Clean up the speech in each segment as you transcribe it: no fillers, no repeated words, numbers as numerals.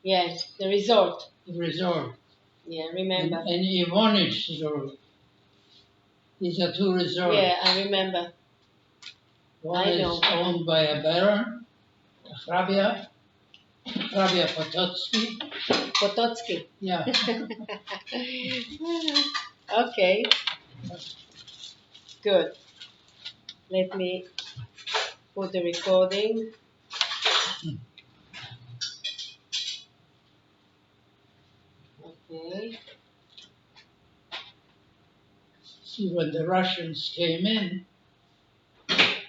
Yes, the resort. the resort. Yeah, And, remember. and Ivonic Resort. These are two resorts. Yeah, I remember. One I is know. owned by a baron, Hrabia Potocki. Potocki. Yeah. Okay, good. Let me put the recording. Okay. See, when the Russians came in,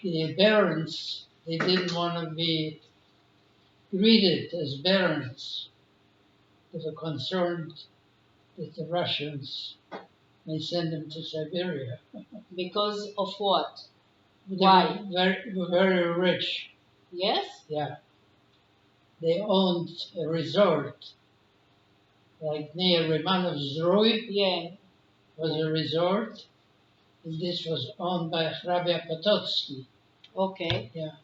the barons, they didn't want to be greeted as barons. They were concerned that the Russians may send them to Siberia. Because of what? They Why? were very rich. Yes? Yeah. They owned a resort, like near Romanov Zdroy Yeah. was Yeah. a resort, and this was owned by Hrabia Potocki. Okay. Yeah.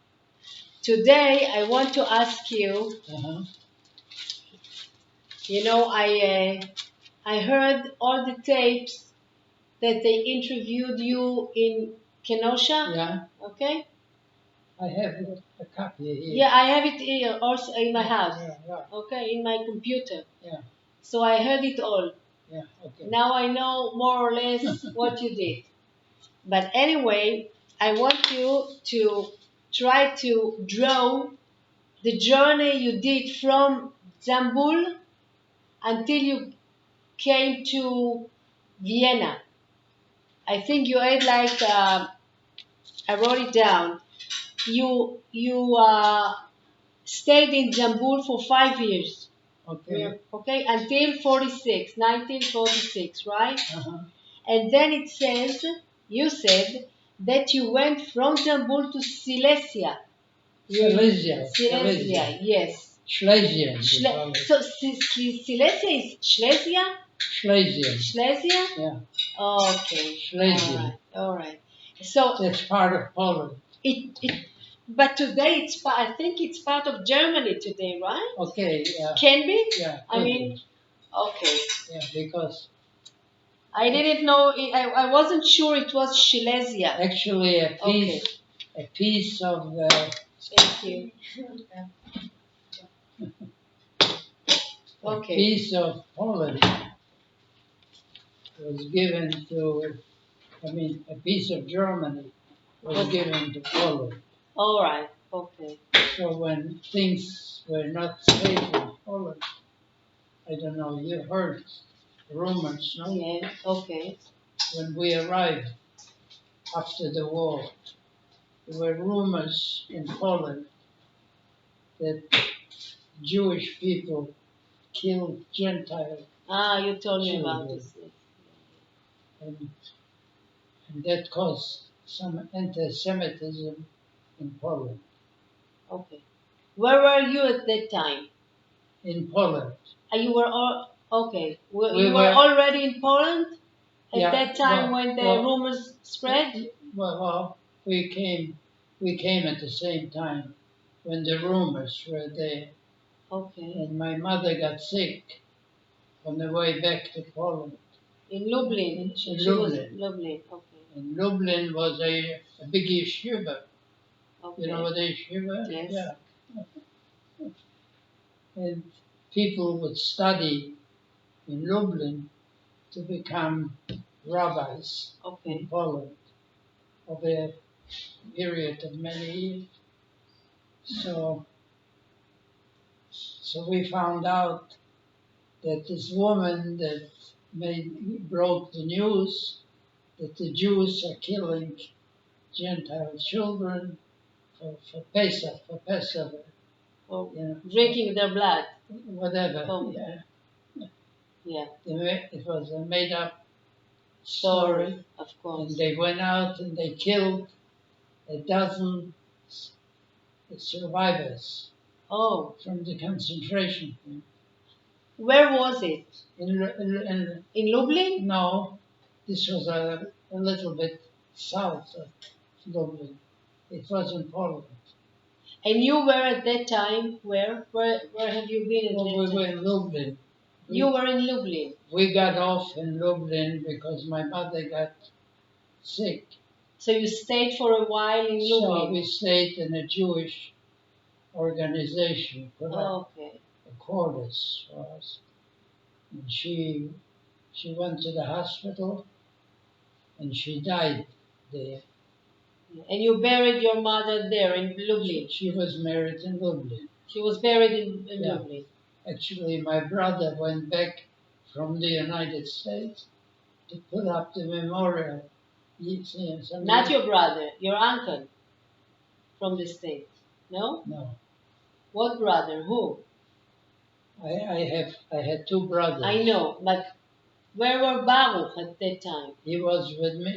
Today I want to ask you, Uh-huh. you know, I heard all the tapes that they interviewed you in Kenosha. Yeah. Okay? I have a copy here. Yeah, I have it here also in my house. Yeah. Okay, in my computer. Yeah. So I heard it all. Yeah. Okay. Now I know more or less what you did. But anyway, I want you to try to draw the journey you did from Zambul until you came to Vienna. I think you had like I wrote it down. You stayed in Zambul for 5 years. Okay. Okay, until 1946, right? Uh-huh. And then it says, you said that you went from Zambul to Silesia. Silesia. Yes. Schlesien. So Silesia is Silesia? Schlesien. Silesia? Yeah. Okay. Schlesien. All right. So That's part of Poland. but today I think it's part of Germany today, right? Okay. Yeah. Can be? Yeah. I mean, okay. Yeah, because I didn't know. I wasn't sure it was Silesia. actually a piece of Thank you. a piece of Poland was given to. I mean, a piece of Germany was given to Poland. All right. Okay. So when things were not safe in Poland, I don't know. You heard rumors, no? Yeah. Okay. When we arrived after the war, there were rumors in Poland that Jewish people killed Gentile You told me about children, this. and, and that caused some anti-Semitism in Poland. Okay. Where were you at that time? In Poland. You were all okay. We You were were- already in Poland at Yeah, that time well, when the well, rumors spread. Well, we came at the same time when the rumors were there, Okay. and my mother got sick on the way back to Poland. In Lublin. In She was Lublin. Lublin. Okay. And Lublin was a big yeshiva. Okay. You know what a yeshiva? Yes. Yeah. And people would study in Lublin to become rabbis Okay. in Poland over a period of many years. So we found out that this woman that broke the news that the Jews are killing Gentile children for Pesach, for Passover, Oh, you know, drinking their blood. whatever. Oh. Yeah. Yeah. It was a made-up Story. Of and course. they went out and they killed a dozen survivors Oh. from the concentration camp. Where was it? In Lublin? No, this was a little bit south of Lublin. It was in Poland. And you were at that time where? Where have you been at Well, that we time? were in Lublin. You were in Lublin. We got off in Lublin because my mother got sick. So you stayed for a while in So Lublin. we stayed in a Jewish organization, put up Okay. a quarters for us. And she went to the hospital and she died there. And you buried your mother there in Lublin. She was married in Lublin. She was buried in Yeah. Lublin. Actually, my brother went back from the United States to put up the memorial. Not your brother, your uncle from the States. No? No. What brother? Who? I had two brothers. I know, but where were Baruch at that time? He was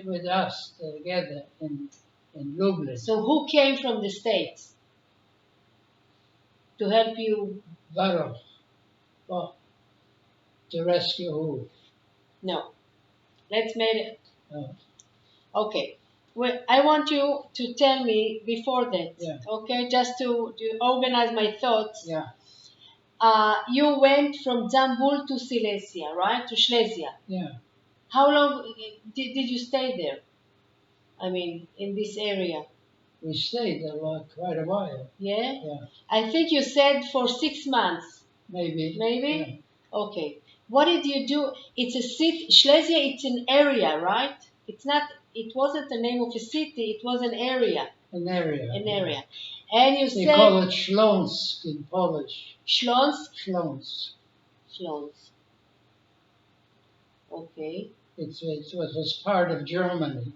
with us together in Lublin. So who came from the States to help you? Baruch. Well, to rescue who? No. Let's make it. No. Okay. Well, I want you to tell me before that. Yeah. Okay, just to organize my thoughts. Yeah. You went from Zambul to Silesia, right? To Silesia. Yeah. How long did you stay there? I mean, in this area. We stayed there quite a while. Yeah? Yeah. I think you said for 6 months. Maybe. Maybe? Yeah. Okay. What did you do? It's a city. Silesia, it's an area, right? It's not, it wasn't the name of a city, it was an area. An area. An area. And you They said. call it Śląsk in Polish. Śląsk? Śląsk. Śląsk. Okay. It was part of Germany,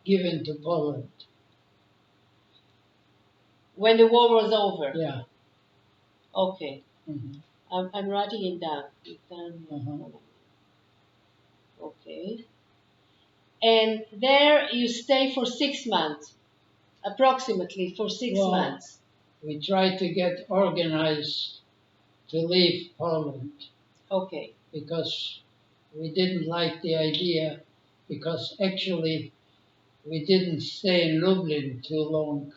given to Poland. When the war was over? Yeah. Okay. Mm-hmm. I'm writing it down. Uh-huh. Okay. And there you stay for 6 months, approximately for 6 Well, months. We tried to get organized to leave Poland Okay. because we didn't like the idea, because actually we didn't stay in Lublin too long.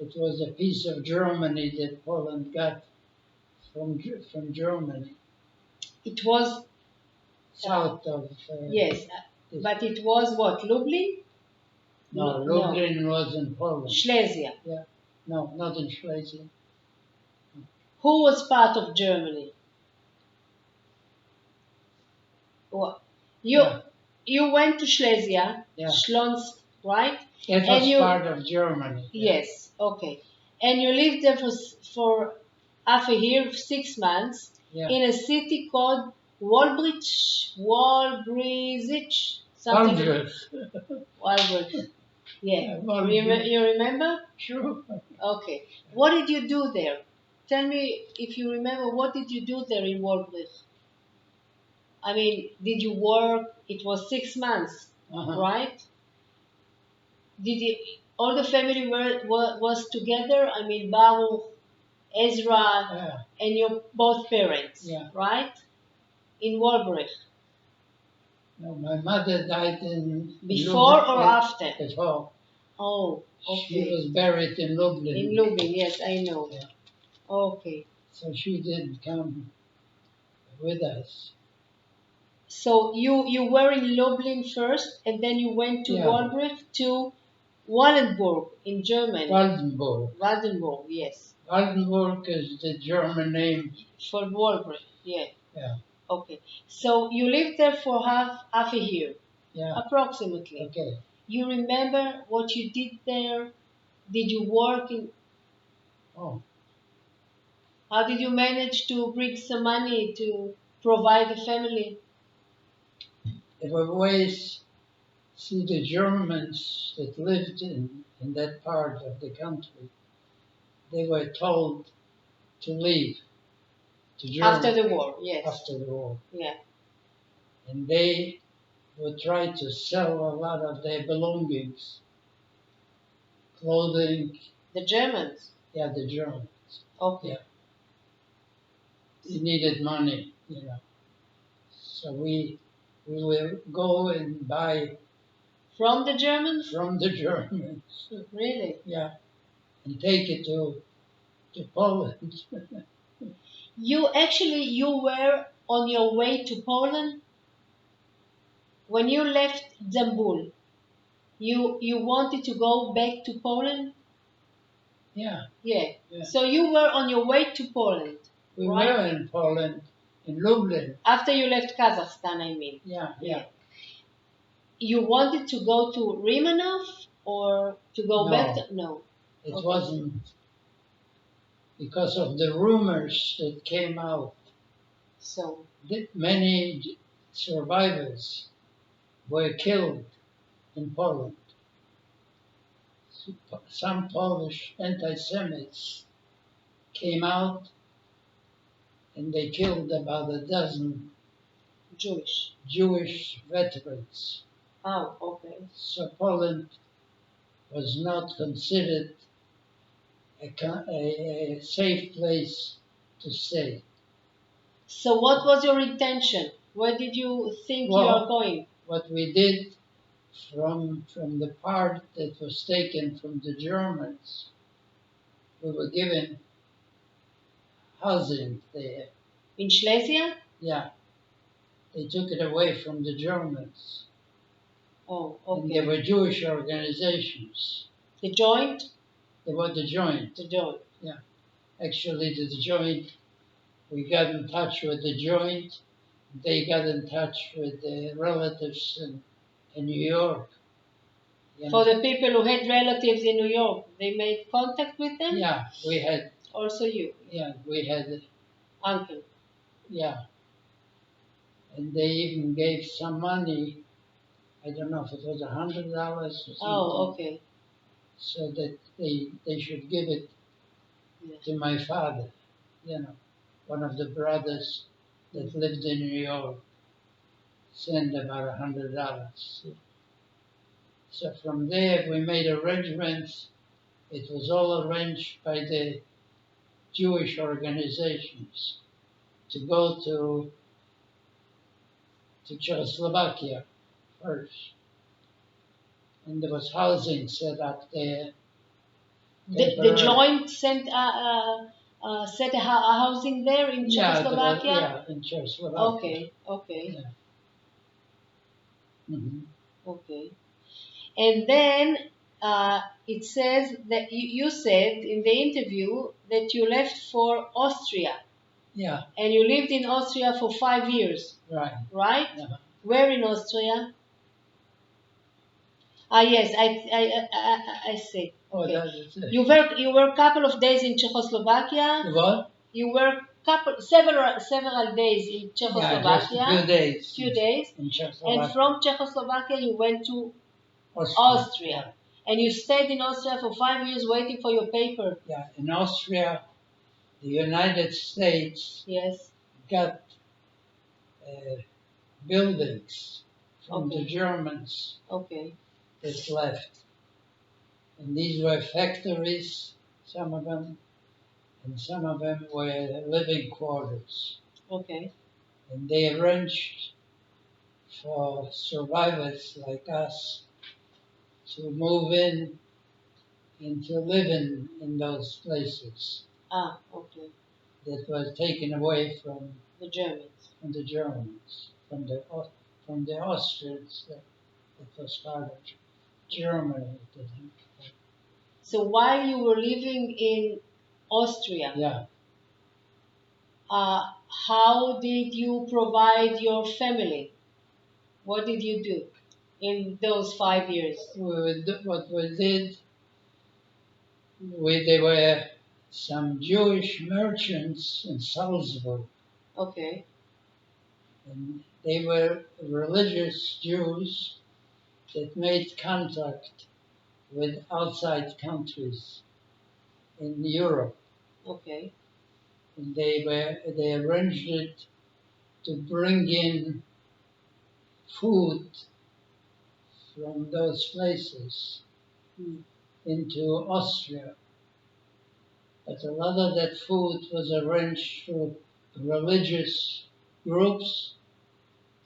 It was a piece of Germany that Poland got from Germany, It was, south of. yes, but it was what, Lublin? No, Lublin was in Poland. Silesia. Yeah, no, not in Silesia. Who was part of Germany? What? You went to Silesia, Yeah. Śląsk, right? That And was part of Germany. Yes, okay. And you lived there for half a year, 6 months, Yeah. in a city called Walbridge, something. Walbridge. Yeah. Walbridge. You remember? Sure. Okay. What did you do there? Tell me if you remember, what did you do there in Walbridge? I mean, did you work? It was 6 months, right? Did you, all the family was together? I mean, Baruch, Ezra, and your both parents, right? In Walbridge. No, my mother died in Before Lublin, or after? Before. Oh, okay. She was buried in Lublin. In Lublin, yes, I know. Yeah. Okay. So she didn't come with us. So you were in Lublin first, and then you went to Walbridge to Wallenburg in Germany. Waldenburg. Waldenburg, yes. Waldenburg is the German name. For Walbridge, yeah. Yeah. Okay. So you lived there for half a year. Yeah. Approximately. Okay. You remember what you did there? Did you work in? Oh. How did you manage to bring some money to provide the family? There were ways. See, the Germans that lived in that part of the country, they were told to leave to Germany. After the war, yes. After the war. Yeah. And they would try to sell a lot of their belongings, clothing. The Germans? Yeah, the Germans. Okay. Yeah. They needed money, So we will go and buy. From the Germans? From the Germans. Really? Yeah. and take it to Poland. You were on your way to Poland when you left Zambul. You wanted to go back to Poland? Yeah, Yeah. yeah. So you were on your way to Poland, We right? were in Poland, in Lublin. After you left Kazakhstan, I mean. Yeah, Yeah. yeah. You wanted to go to Rimanov or to go back No. to... No. It Okay. wasn't because of the rumors that came out. So, That many survivors were killed in Poland. Some Polish anti-Semites came out and they killed about a dozen Jewish. Jewish veterans. Oh, okay. So Poland was not considered a safe place to stay. So what was your intention? Where did you think you are Well, going? what we did from the part that was taken from the Germans, we were given housing there. In Silesia? Yeah, they took it away from the Germans. Oh, And there okay. were Jewish organizations. The joint? There was the Joint. The joint. Actually, the Joint, we got in touch with the Joint. They got in touch with the relatives in New York. You For know. the people who had relatives in New York, they made contact with them? Yeah, we had. Also you? Yeah, we had. Uncle? Yeah, and they even gave some money. I don't know if it was $100 or something. Oh, okay. So that they should give it Yeah. to my father. You know, one of the brothers that lived in New York sent about $100. So from there we made arrangements. It was all arranged by the Jewish organizations to go to Czechoslovakia first. And there was housing set up there. The joint sent set a housing there in Czechoslovakia? In Czechoslovakia. Okay, okay, Yeah. Mm-hmm. okay. And then it says that you said in the interview that you left for Austria. Yeah, And you lived in Austria for 5 years, right. right? Yeah. Where in Austria? Ah, yes, I see. Oh, Okay. that is it. You were a couple of days in Czechoslovakia. What? You were several days in Yeah, Czechoslovakia. just a few days. Few days. In Czechoslovakia. And from Czechoslovakia you went to Austria. Austria. And you stayed in Austria for 5 years waiting for your paper. Yeah, in Austria, the United States Yes. got buildings from Okay. the Germans Okay. that left. And these were factories, some of them, and some of them were living quarters. Okay. And they arranged for survivors like us to move in and to live in those places Ah, okay. that were taken away from The Germans. the Germans, from the Austrians that was part of Germany at the time. So while you were living in Austria, Yeah. how did you provide your family? What did you do in those 5 years? What we did, there were some Jewish merchants in Salzburg, Okay. and they were religious Jews that made contact with outside countries in Europe. Okay. And they arranged it to bring in food from those places into Austria. But a lot of that food was arranged through religious groups.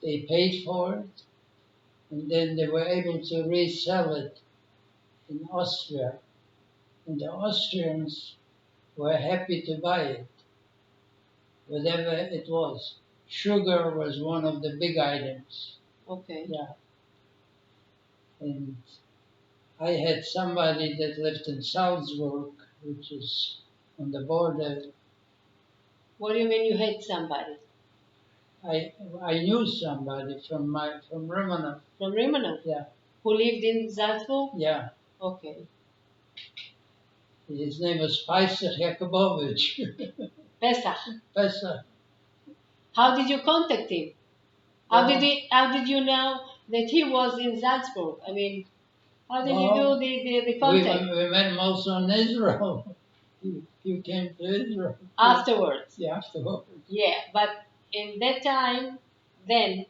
They paid for it, and then they were able to resell it in Austria and the Austrians were happy to buy it, whatever it was. Sugar was one of the big items. Okay. Yeah. And I had somebody that lived in Salzburg, which is on the border. What do you mean you hate somebody? I knew somebody from Romanov. From Rimanov? Yeah. Who lived in Salzburg? Yeah. Okay. His name was Pesach Jakubowicz. Pesach. Pesach. How did you contact him? How did you know that he was in Salzburg? I mean, how did you do the contact? We met him also in Israel. You came to Israel. Afterwards. Yeah, afterwards. Yeah, but in that time, then,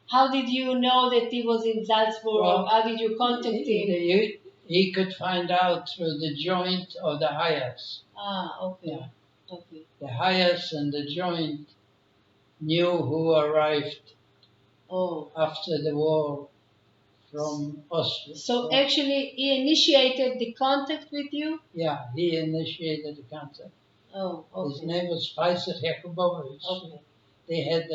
how did you know that he was in Salzburg? Well, How did you contact him? He could find out through the joint or the Hayas. Ah, okay. Yeah. Okay. The Hayas and the joint knew who arrived after the war from Austria. So actually, he initiated the contact with you? Yeah, he initiated the contact. Oh, okay. His name was Pesach Jakubowicz. Okay. They had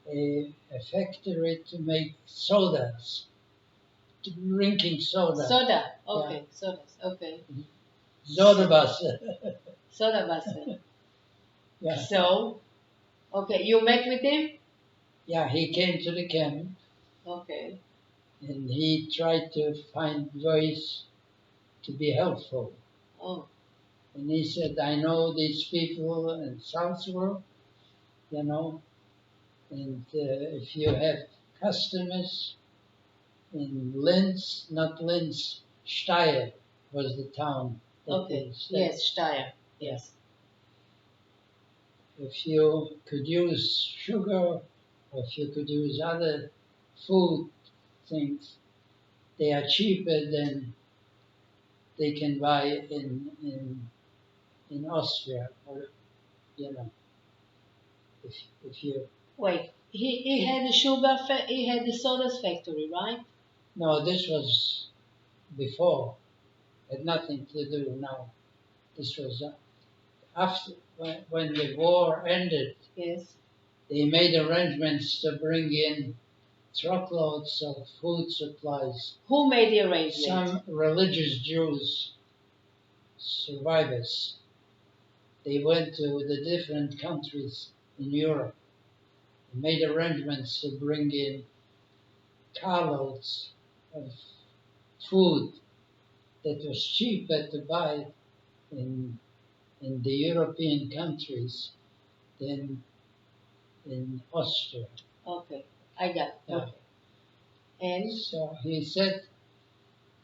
a factory to make sodas, drinking soda. Soda. Okay. Yeah. Sodas. Okay. Sodawasser. Sodawasser. Yeah. So, okay, you met with him? Yeah, he came to the camp. Okay. And he tried to find ways to be helpful. Oh. And he said, I know these people in Salzburg, and if you have customers in Linz, not Linz, Steyr was the town. Okay, yes, Steyr, yes. If you could use sugar, or if you could use other food things, they are cheaper than they can buy in Austria, or if you. Wait, he had he had the sodas factory, right? No, this was before. Had nothing to do now. This was after when the war ended. Yes. They made arrangements to bring in truckloads of food supplies. Who made the arrangements? Some religious Jews, survivors. They went to the different countries in Europe and made arrangements to bring in carloads of food that was cheaper to buy in the European countries than in Austria. Okay, I got it. Yeah. Okay. And so he said,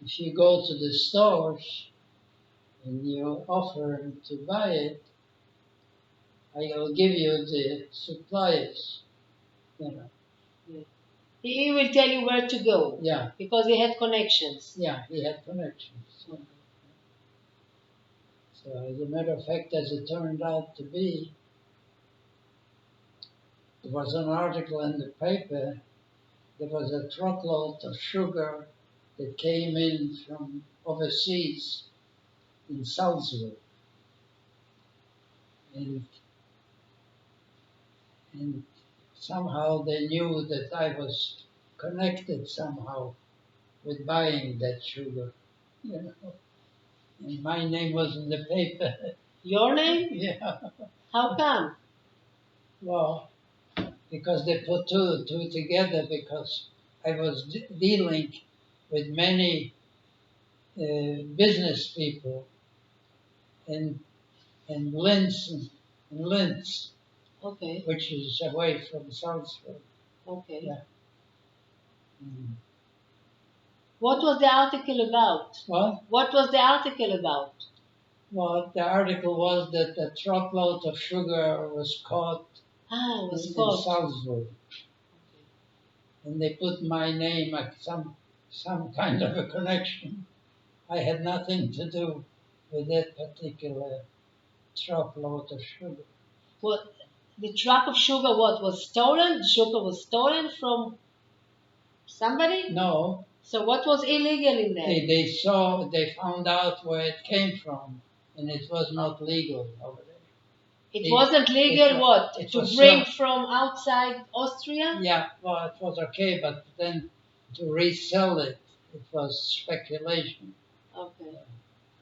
if you go to the stores and you offer him to buy it, I will give you the suppliers. Yeah. He will tell you where to go. Yeah. Because he had connections. Yeah, he had connections. Okay. So as a matter of fact, as it turned out to be, there was an article in the paper. There was a truckload of sugar that came in from overseas in Salzburg. And somehow they knew that I was connected somehow with buying that sugar, And my name was in the paper. Your name? Yeah. How come? Well, because they put two together, because I was dealing with many business people in Linz, okay, which is away from Salzburg. Okay. Yeah. Mm. What was the article about? What? What was the article about? Well, the article was that a truckload of sugar was caught in Salzburg. Okay. And they put my name at some kind of a connection. I had nothing to do with that particular truckload of sugar. What, the truck of sugar, what was stolen? The sugar was stolen from somebody? No, So what was illegal in that? They found out where it came from, and it was not legal over there. It wasn't legal what? it To was bring from outside Austria? Yeah, well, it was okay, but then to resell it, it was speculation. Okay.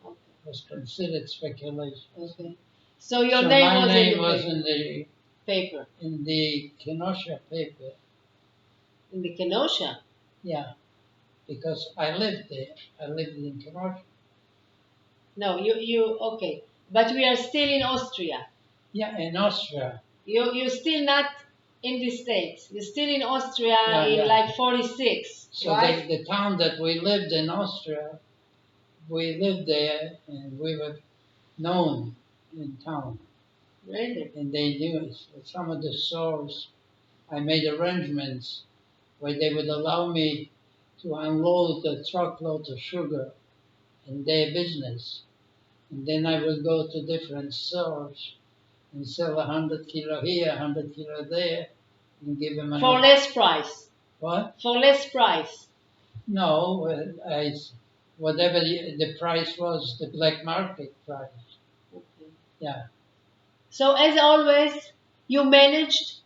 Okay. It was considered speculation. Okay. So your So name my was name in the was paper. Paper. in the Kenosha paper. In the Kenosha? Yeah, because I lived there. I lived in Kenosha. No, okay. But we are still in Austria. Yeah, in Austria. You're still not in the States. You're still in Austria in Yeah. like 46, So right? the town that we lived in Austria, we lived there and we were known in town. Really? And they knew us. Some of the stores, I made arrangements where they would allow me to unload a truckload of sugar in their business. And then I would go to different stores and sell 100 kilo here, 100 kilo there, and give them For less price. What? For less price. No, whatever the price was, the black market price. Okay. Yeah. So as always, you managed,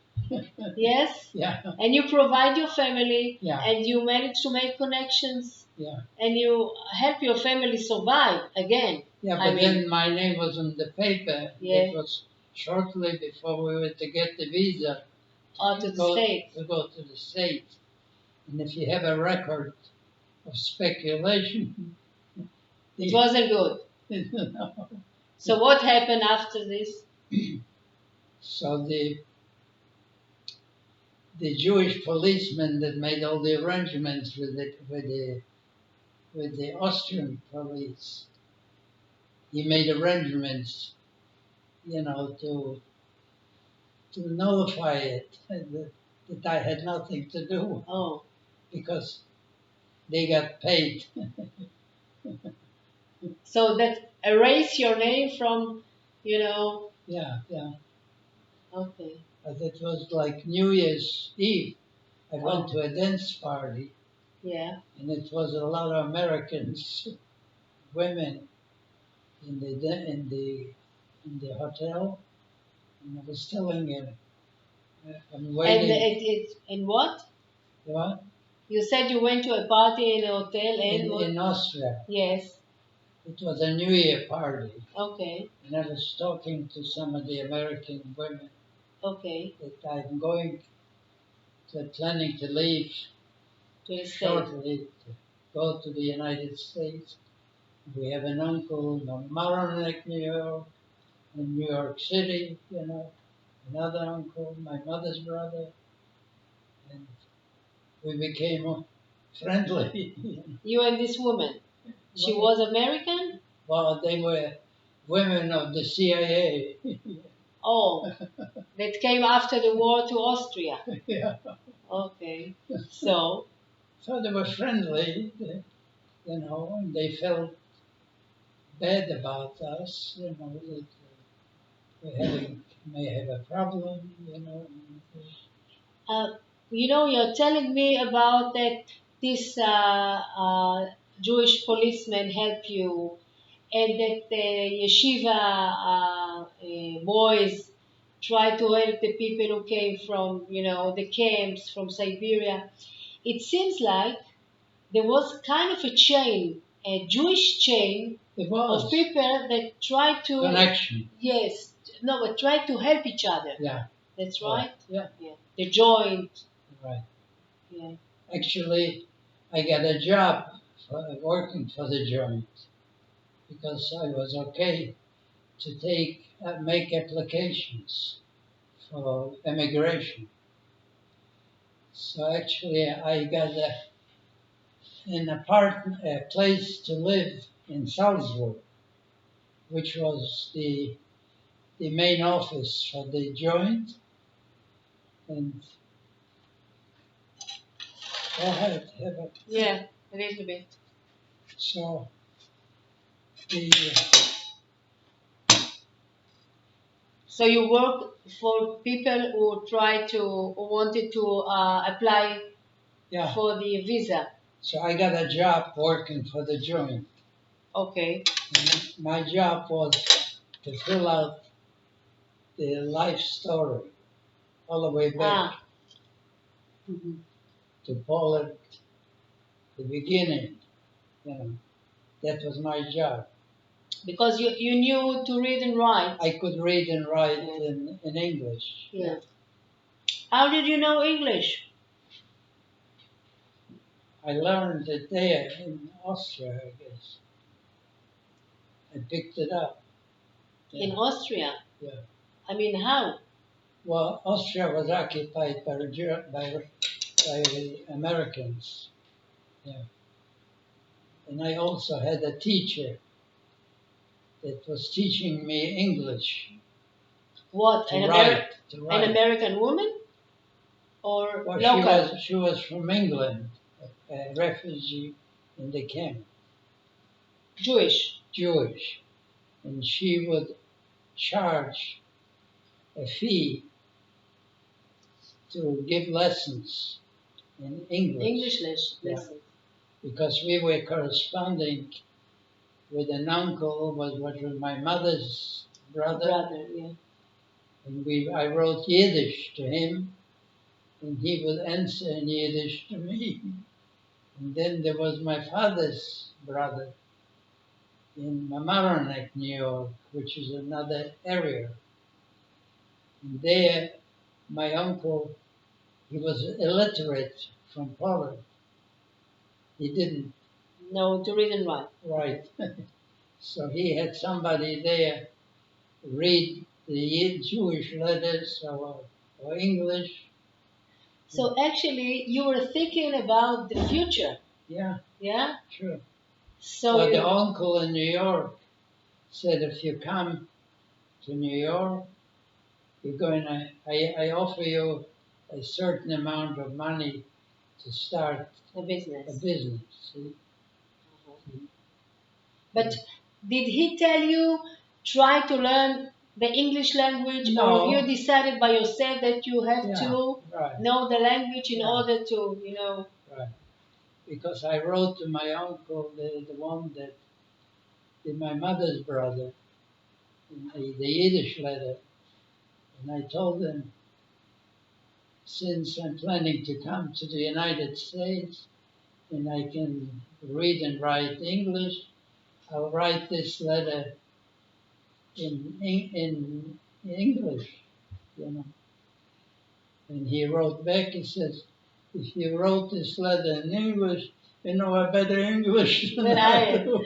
yes? Yeah. And you provide your family, Yeah. and you manage to make connections, Yeah. and you help your family survive again. Yeah, but then my name was on the paper. Yeah. It was shortly before we were to get the visa To the States. to go to the States. And if you have a record of speculation, It wasn't good. no. So what happened after this? So the Jewish policeman that made all the arrangements with the Austrian police, he made arrangements, to nullify it, that I had nothing to do. Oh. Because they got paid. So that erase your name from, Yeah. Okay. But it was like New Year's Eve. I went to a dance party. Yeah. And it was a lot of Americans, women, in the hotel. And I was telling him, I'm waiting. And in what? What? You said you went to a party in a hotel In Austria. Yes. It was a New Year party. Okay. And I was talking to some of the American women. Okay. That I'm planning to leave shortly to go to the United States. We have an uncle in Mamaroneck, New York, in New York City, another uncle, my mother's brother, and we became friendly. You and this woman? She was American? Well, they were women of the CIA. Oh, that came after the war to Austria. Yeah. Okay. So they were friendly, and they felt bad about us, that we may have a problem, you're telling me about that this Jewish policeman helped you, and that the yeshiva boys try to help the people who came from, the camps from Siberia. It seems like there was kind of a chain, a Jewish chain of people that try to connection. Yes, no, but try to help each other. Yeah, that's right. Yeah. The joint. Right. Yeah. Actually, I got a job working for the joint because I was okay to make applications for immigration. So actually, I got a place to live in Salzburg, which was the main office for the joint. And go ahead, have a... Yeah, a little bit. So So you work for people who wanted to apply for the visa. So I got a job working for the joint. Okay. And my job was to fill out the life story all the way back Ah. Mhm. to Poland, the beginning. You know, that was my job. Because you knew to read and write. I could read and write Yeah. in English. Yeah. How did you know English? I learned it there in Austria, I guess. I picked it up. In Yeah. Austria? Yeah. I mean, how? Well, Austria was occupied by Americans. Yeah. And I also had a teacher that was teaching me English What? to write. An American woman? Or Well, local? she was from England, a refugee in the camp, Jewish? Jewish, and she would charge a fee to give lessons in English. Yeah. Lessons. Because we were corresponding with an uncle, was my mother's brother, Yeah. and I wrote Yiddish to him, and he would answer in Yiddish to me. And then there was my father's brother in Mamaroneck, New York, which is another area. And there, my uncle, he was illiterate from Poland. He didn't No, to read and write. write. So he had somebody there read the Jewish letters or English. So actually, you were thinking about the future. Yeah, Yeah? sure. So But the uncle in New York said, if you come to New York, you're going to, I offer you a certain amount of money to start a business. a business. See? But did he tell you try to learn the English language, No. or you decided by yourself that you have Yeah, to right. know the language in Yeah. order to, you know? Right. Because I wrote to my uncle, the one that did my mother's brother, the Yiddish letter, and I told him, since I'm planning to come to the United States and I can read and write English, I'll write this letter in English, you know. And he wrote back, he says, if you wrote this letter in English, you know a better English than I do.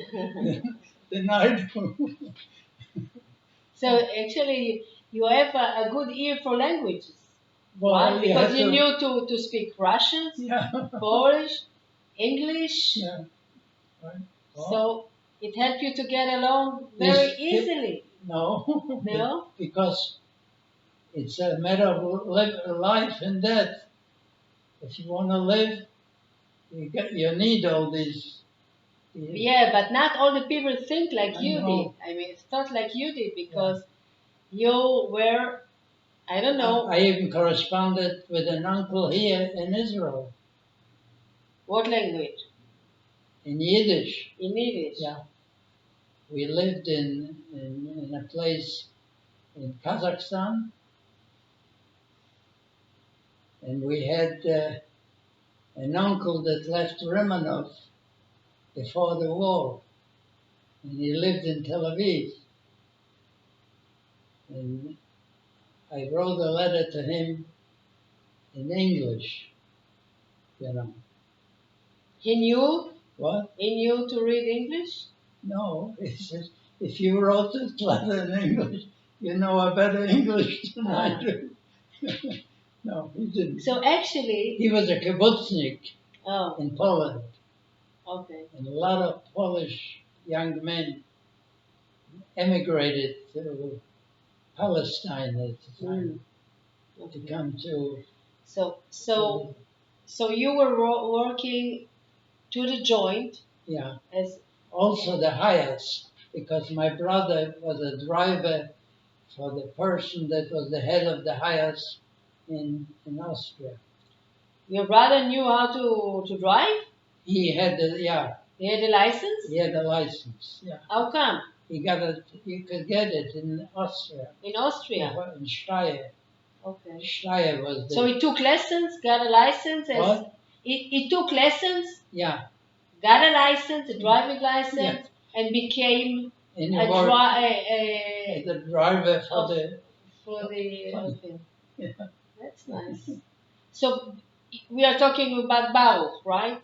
Than I do. So actually, you have a good ear for languages, Well, right? Because you to, knew to speak Russian, yeah. Polish, English. Yeah. Right. Well, So it helped you to get along very easily. No. No? Because it's a matter of life and death. If you want to live, you need all these. Yeah, but not all the people think like you know. did. I mean, it's not like you did because you were, I don't know. I even corresponded with an uncle here in Israel. What language? In Yiddish. In Yiddish? Yeah. We lived in a place in Kazakhstan, and we had an uncle that left Romanov before the war, and he lived in Tel Aviv. And I wrote a letter to him in English, you know. He knew? What? He knew to read English? No, he says, if you wrote this letter in English, you know a better English than I do. No, he didn't. So actually... He was a kibbutznik Oh. in Poland. Okay. And a lot of Polish young men emigrated to Palestine at the time to come to. So you were working to the joint. Yeah. As also the Hayas, because my brother was a driver for the person that was the head of the Hayas in Austria. Your brother knew how to drive? He had a, yeah, He had a license? he had a license. Yeah, How come? he got it. You could get it in Austria. In Austria? In Steyr. Okay. Steyr was the. So he took lessons, got a license? What? He took lessons, Yeah. got a license, a driving license, Yeah. and became And a, he worked a, the driver for of- the. for the. Okay. Yeah. That's nice. So we are talking about Baruch, right?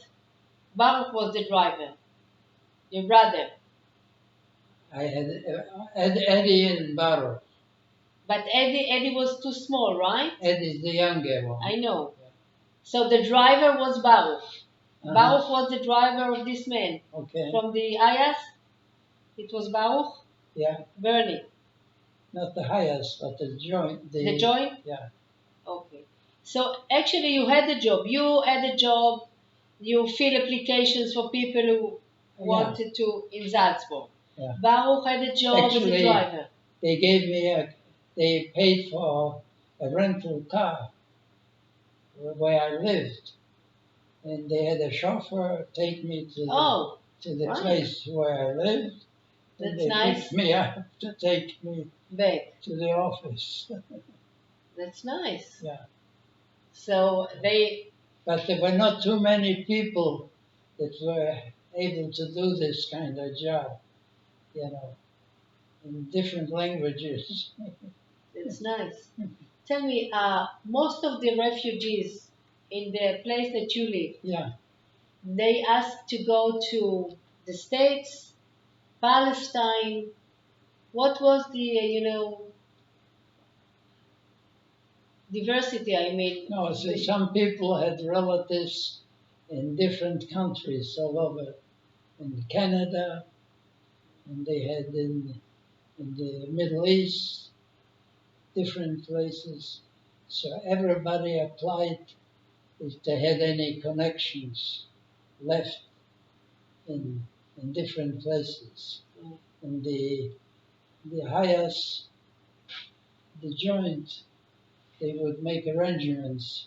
Baruch was the driver, your brother. I had Eddie and Baruch. But Eddie was too small, right? Eddie's the younger one. I know. So the driver was Baruch. Uh-huh. Baruch was the driver of this man. Okay. From the Ayas, it was Baruch. Yeah. Bernie. Not the highest, but the joint. The joint? Yeah. Okay. So actually you had a job. You had a job. You fill applications for people who wanted to in Salzburg. Yeah. Baruch had a job Actually, as a driver. They gave me they paid for a rental car where I lived. And they had a chauffeur take me to the right. place where I lived. And That's they nice. picked me up to take me Back. to the office. That's nice. Yeah. So But there were not too many people that were able to do this kind of job, you know, in different languages. It's nice. Tell me, most of the refugees in the place that you live, Yeah. they asked to go to the States, Palestine. What was the, diversity? I mean, No, so some people had relatives in different countries all over, in Canada, and they had in the Middle East, different places. So everybody applied if they had any connections left in different places. Mm. And the highest, the joint, they would make arrangements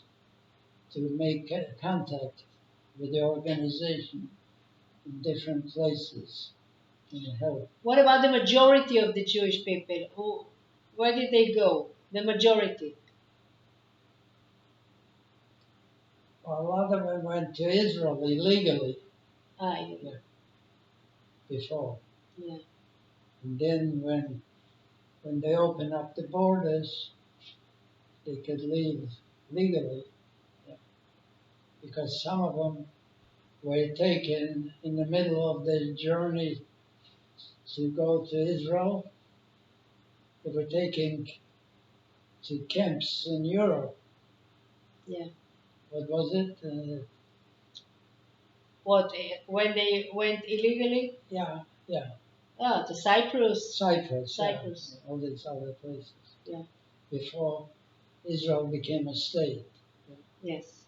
to make contact with the organization in different places and help. What about the majority of the Jewish people? Where did they go? The majority. Well, a lot of them went to Israel illegally before. Yeah. And then when they opened up the borders, they could leave legally. Yeah. Because some of them were taken in the middle of the journey to go to Israel. They were taken to camps in Europe. Yeah. What was it? What, when they went illegally? Yeah. To Cyprus. Cyprus. Cyprus. Yeah, all these other places. Yeah. Before Israel became a state. Yes.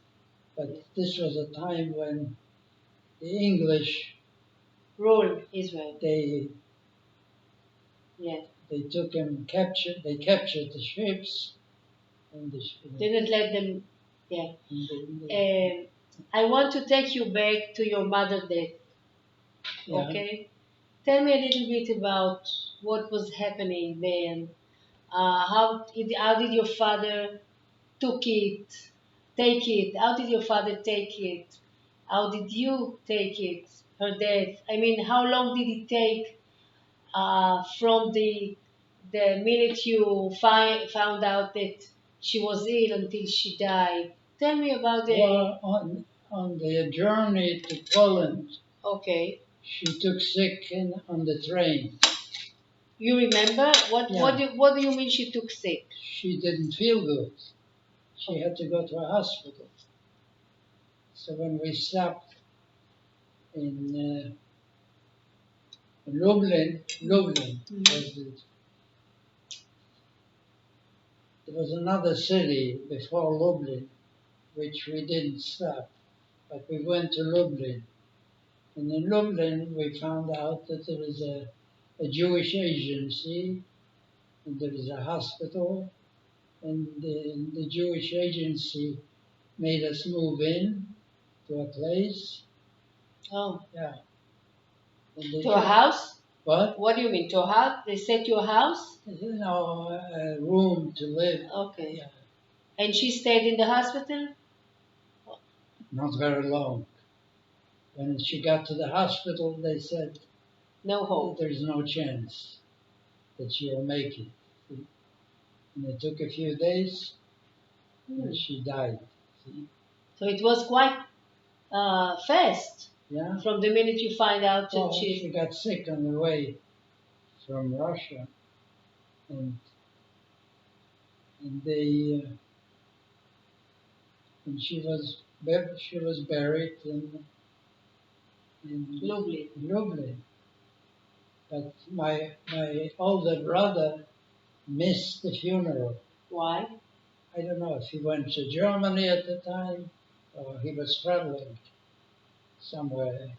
But this was a time when the English Ruled Israel. They took him, they captured the ships. And didn't let them, I want to take you back to your mother's death. Yeah. Okay? Tell me a little bit about what was happening then. How did your father take it? How did your father take it? How did you take it, her death? I mean, how long did it take from the minute you found out that she was ill until she died? Tell me about the... Well, on the journey to Poland, okay, she took sick on the train. You remember? What do you mean she took sick? She didn't feel good. She had to go to a hospital. So when we stopped in Lublin, Mm-hmm. There was another city before Lublin, which we didn't stop, but we went to Lublin. And in Lublin, we found out that there was a Jewish agency, and there was a hospital, and the Jewish agency made us move in to a place, Oh, Yeah. And they to a house? what? What do you mean, to a house? They sent you a house? You know, a room to live. Okay. Yeah. And she stayed in the hospital? Not very long. When she got to the hospital, they said No hope. there's no chance that she'll make it. And it took a few days, Hmm. and she died. See? So it was quite fast Yeah. from the minute you find out that Well, she got sick on the way from Russia, and they and she was buried in Lovely. Lublin. But my older brother missed the funeral. Why? I don't know if he went to Germany at the time or he was traveling somewhere.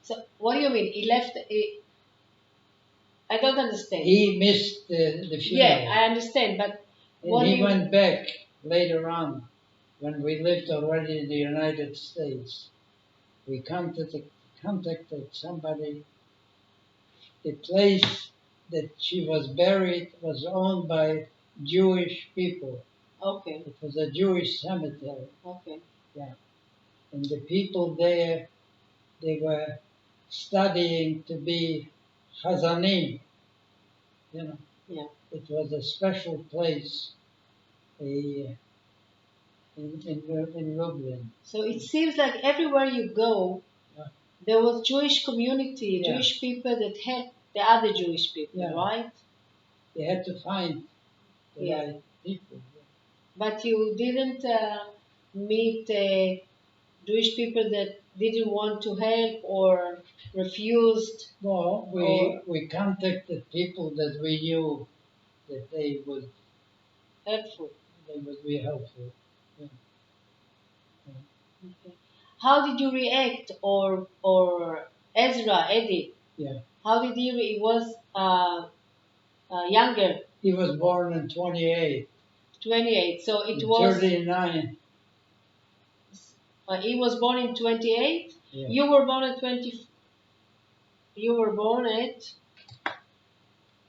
So what do you mean? He left. I don't understand. He missed the funeral. Yeah, I understand, but what And do he you? went back later on when we lived already in the United States. We contacted somebody. The place that she was buried was owned by Jewish people. Okay. It was a Jewish cemetery. Okay. Yeah. And the people there, they were studying to be Chazanim. You know, Yeah. it was a special place a, in Lublin. So it seems like everywhere you go, Yeah. there was Jewish community, Yeah. Jewish people that helped the other Jewish people, Yeah. right? They had to find the Yeah. right people. But you didn't meet Jewish people that didn't want to help or refused. Well, Or- we contacted people that we knew that Helpful. they would be helpful. Yeah. Okay. How did you react, or Ezra, Eddie? Yeah. How did he was younger, He was born in 28. 28. So it In was 39. he was born in 28. Yeah. You were born at 20. You were born at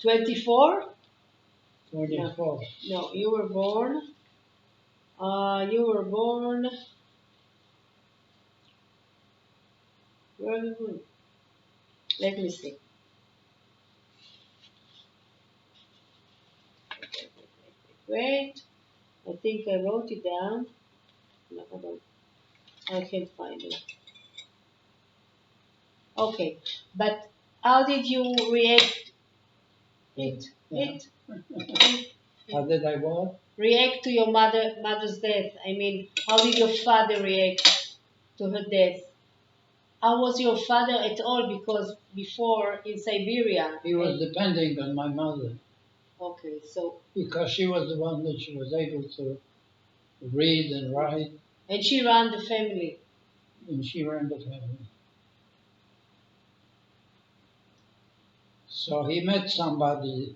24. 24. No, you were born. You were born. Where are you born? Let me see. Wait. I think I wrote it down. No, I don't. I can't find it. Okay, but how did you react? It, Yeah. it, How did I what? react to your mother's death. I mean, how did your father react to her death? How was your father at all? Because before in Siberia. He was depending on my mother Okay, so because she was the one that she was able to read and write, and she ran the family. and she ran the family. So he met somebody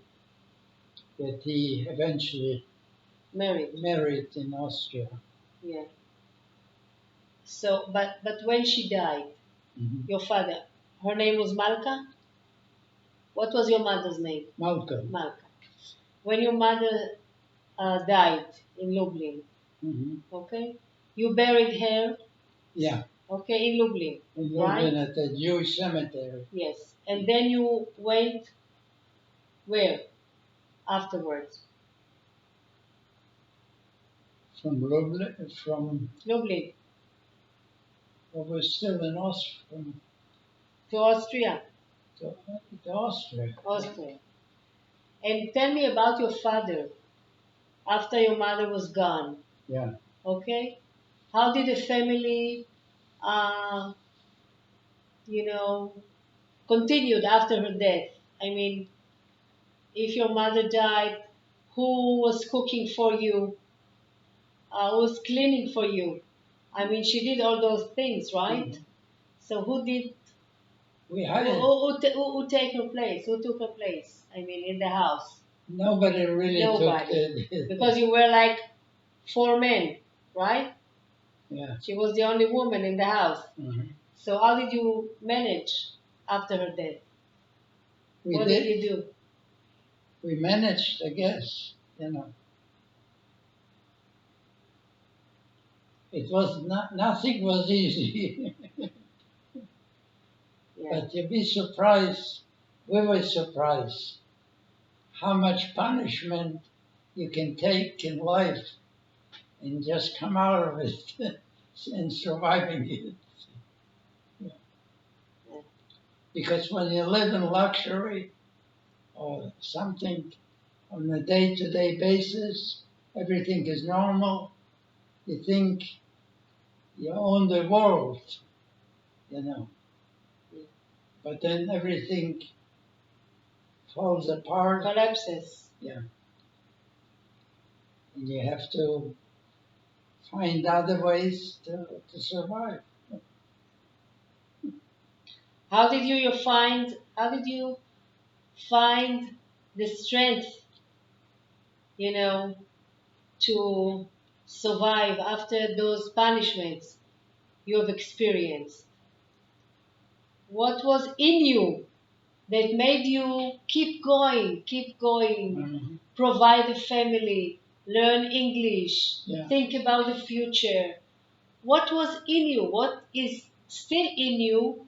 that he eventually Married. married in Austria. Yeah. So, but when she died, your father, her name was Malka. What was your mother's name? Malcolm. Malka. When your mother died in Lublin, okay, you buried her. Yeah. Okay, in Lublin. In Right? Lublin at the Jewish cemetery. Yes, and then you went where afterwards? From Lublin, from Lublin well, we're still in Austria, from to Austria. to Austria. Austria. And tell me about your father after your mother was gone. Yeah. Okay, how did the family, uh, you know, continued after her death? I mean, if your mother died, who was cooking for you? Who was cleaning for you? I mean, she did all those things, right? So who did? We Who, had who take her place? Who took her place? I mean, in the house. nobody really Nobody. took the Because you were like 4 men, right? yeah. She was the only woman in the house. Mhm. So how did you manage after her death? We What did. did you do? We managed, I guess. It was not. Nothing was easy. Yeah. But you'd be surprised. We were surprised how much punishment you can take in life and just come out of it and surviving it. Yeah. Because when you live in luxury or something on a day-to-day basis, everything is normal. You think you own the world, Yeah. But then everything falls apart. Collapses. Yeah. And you have to find other ways to survive. How did you find the strength, to survive after those punishments you have experienced? What was in you that made you keep going, provide a family, learn English, Yeah. think about the future? What was in you? What is still in you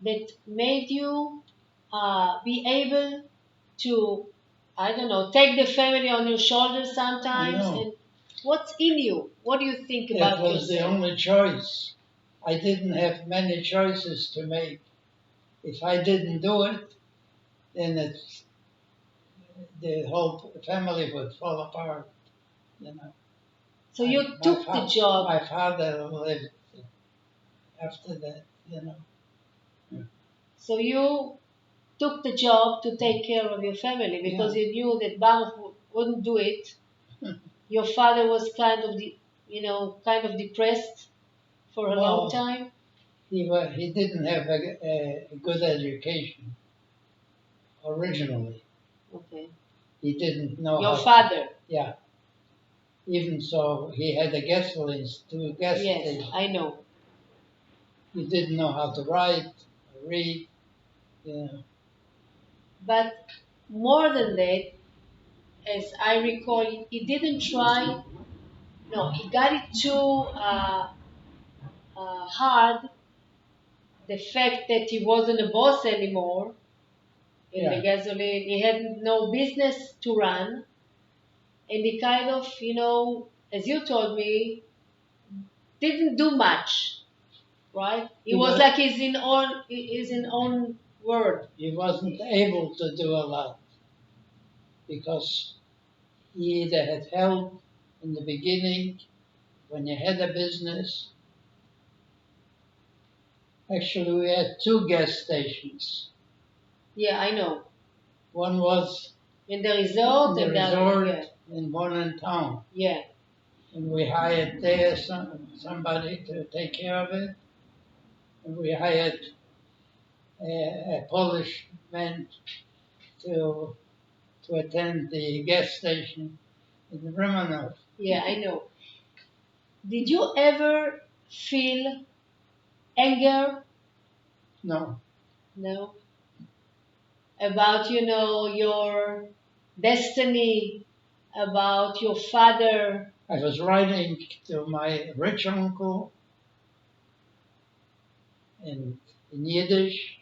that made you be able to, I don't know, take the family on your shoulders sometimes? I know. And what's in you? What do you think It about was the yourself? only choice. I didn't have many choices to make. If I didn't do it, then the whole family would fall apart. So you took the job. My father lived after that. So you took the job to take care of your family because Yeah. you knew that Baruch wouldn't do it. Your father was kind of depressed for a long Well, time. he didn't have a good education originally. Okay. He didn't know Your how. father. Yeah. Even so, he had a two gas Yes, stations. I know. He didn't know how to write, or read. But more than that, as I recall, he didn't try. No, he got it too hard. The fact that he wasn't a boss anymore in the Yeah. gasoline, he had no business to run, and he kind of, as you told me, didn't do much, right? He was like his in own world. He wasn't able to do a lot because he either had help in the beginning when you had a business. Actually, we had two gas stations. Yeah, I know. One was In the resort in and the resort yeah. and one in town. Yeah. And we hired there somebody to take care of it. And we hired a Polish man to attend the gas station in Romanov. Yeah, I know. Did you ever feel anger? No, No. About, your destiny, about your father. I was writing to my rich uncle in Yiddish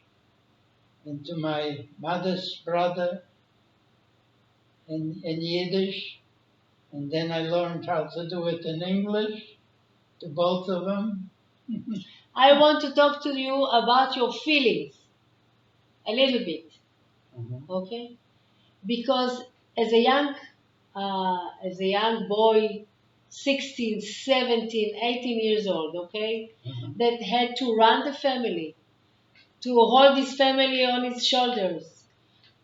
and to my mother's brother in Yiddish. And then I learned how to do it in English to both of them. I want to talk to you about your feelings a little bit, okay? Because as as a young boy, 16, 17, 18 years old, okay, that had to run the family, to hold his family on his shoulders,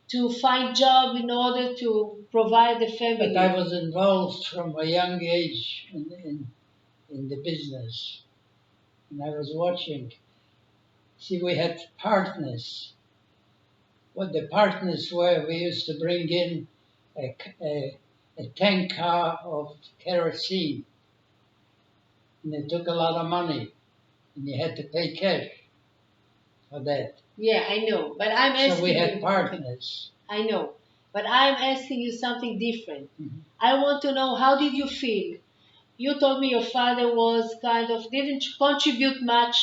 to find job in order to provide the family. But I was involved from a young age in the business. And I was watching. See, we had partners. What the partners were, we used to bring in a tank car of kerosene. And it took a lot of money. And you had to pay cash. for that. Yeah, I know. But I'm asking So we had you. partners. I know. But I'm asking you something different. Mhm. I want to know, how did you feel? You told me your father was kind of didn't contribute much.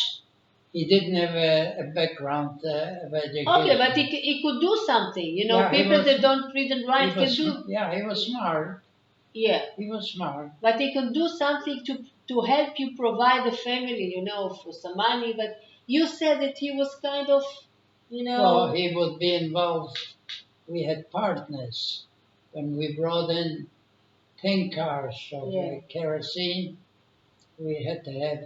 He didn't have a background of education. Okay, but he could do something. You know, Yeah, he people was- that don't read and write He was, can do. yeah, he was smart. Yeah, He was smart. but he can do something to help you provide the family. You know, for some money. But you said that he was kind of, you know. Well, he would be involved. We had partners when we brought in tank cars of Yeah. kerosene. We had to have